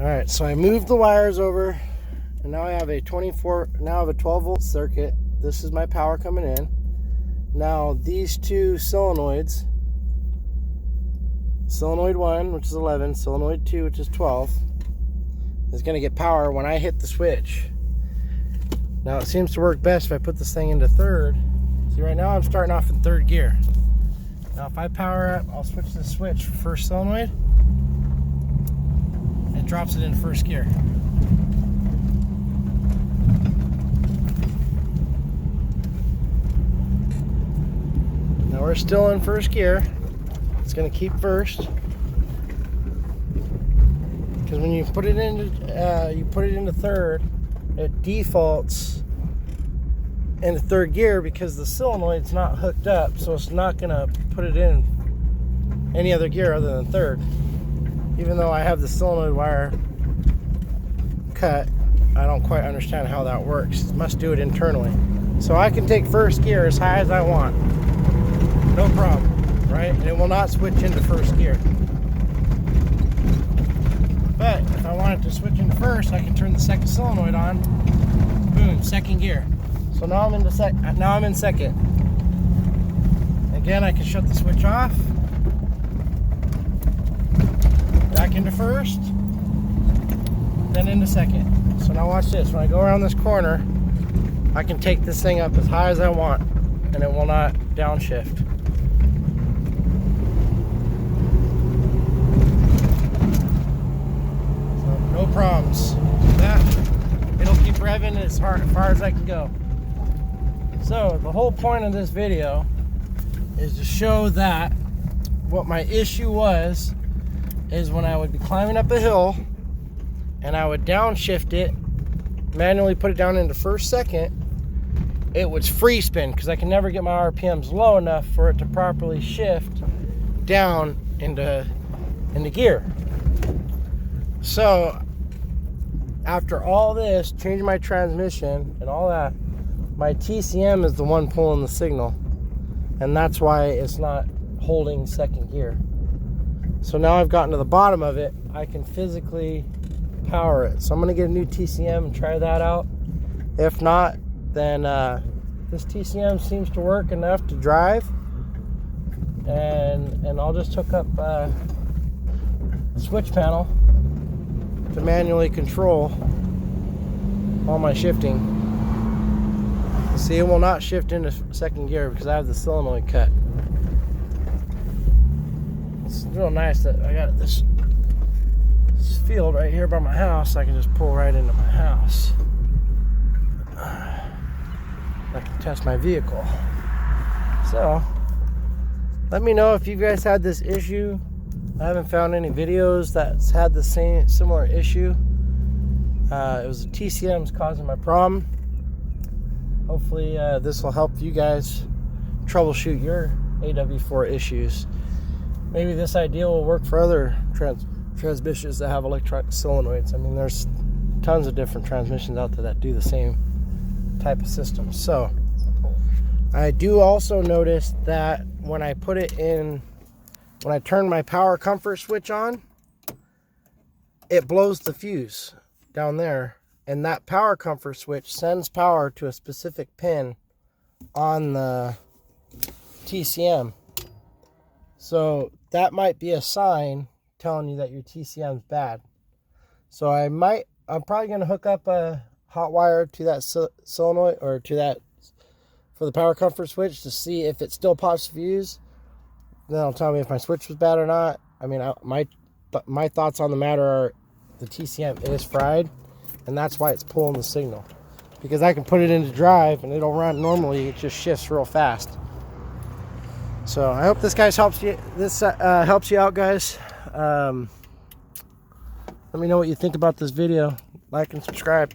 Alright, so I moved the wires over, and now I have a 12 volt circuit. This is my power coming in. Now these two solenoids, solenoid 1, which is 11, solenoid 2, which is 12, is going to get power when I hit the switch. Now it seems to work best if I put this thing into third. See, right now I'm starting off in third gear. Now if I power up, I'll switch the switch for first solenoid. It drops it in first gear. Now we're still in first gear. It's going to keep first, because when you put it into third, it defaults into third gear because the solenoid's not hooked up, so it's not going to put it in any other gear other than third. Even though I have the solenoid wire cut, I don't quite understand how that works. It must do it internally. So I can take first gear as high as I want. No problem, right? And it will not switch into first gear. But if I wanted to switch into first, I can turn the second solenoid on. Boom, second gear. So now I'm in second. Again, I can shut the switch off. Back into first, then into second. So now watch this. When I go around this corner, I can take this thing up as high as I want, and it will not downshift. So no problems. It'll keep revving as far as I can go. So the whole point of this video is to show that what my issue was is when I would be climbing up a hill and I would downshift it, manually put it down into first, second, it would free spin because I can never get my RPMs low enough for it to properly shift down into gear. So after all this, changing my transmission and all that, my TCM is the one pulling the signal, and that's why it's not holding second gear. So now I've gotten to the bottom of it, I can physically power it. So I'm going to get a new TCM and try that out. If not, then this TCM seems to work enough to drive, and I'll just hook up a switch panel to manually control all my shifting. See, it will not shift into second gear because I have the solenoid cut. It's real nice that I got this field right here by my house. I can just pull right into my house. I can test my vehicle. So let me know if you guys had this issue. I haven't found any videos that's had the similar issue. It was the TCM's causing my problem. Hopefully this will help you guys troubleshoot your aw4 issues. Maybe this idea will work for other transmissions that have electronic solenoids. I mean, there's tons of different transmissions out there that do the same type of system. So I do also notice that when I put it in, when I turn my power comfort switch on, it blows the fuse down there, and that power comfort switch sends power to a specific pin on the TCM. So that might be a sign telling you that your TCM's bad. So I'm probably going to hook up a hot wire to that solenoid, or to that for the power comfort switch, to see if it still pops fuse. Then it'll tell me if my switch was bad or not. I mean, my thoughts on the matter are the TCM is fried, and that's why it's pulling the signal. Because I can put it into drive and it'll run normally, it just shifts real fast. So I hope this helps you out, guys. Let me know what you think about this video. Like and subscribe.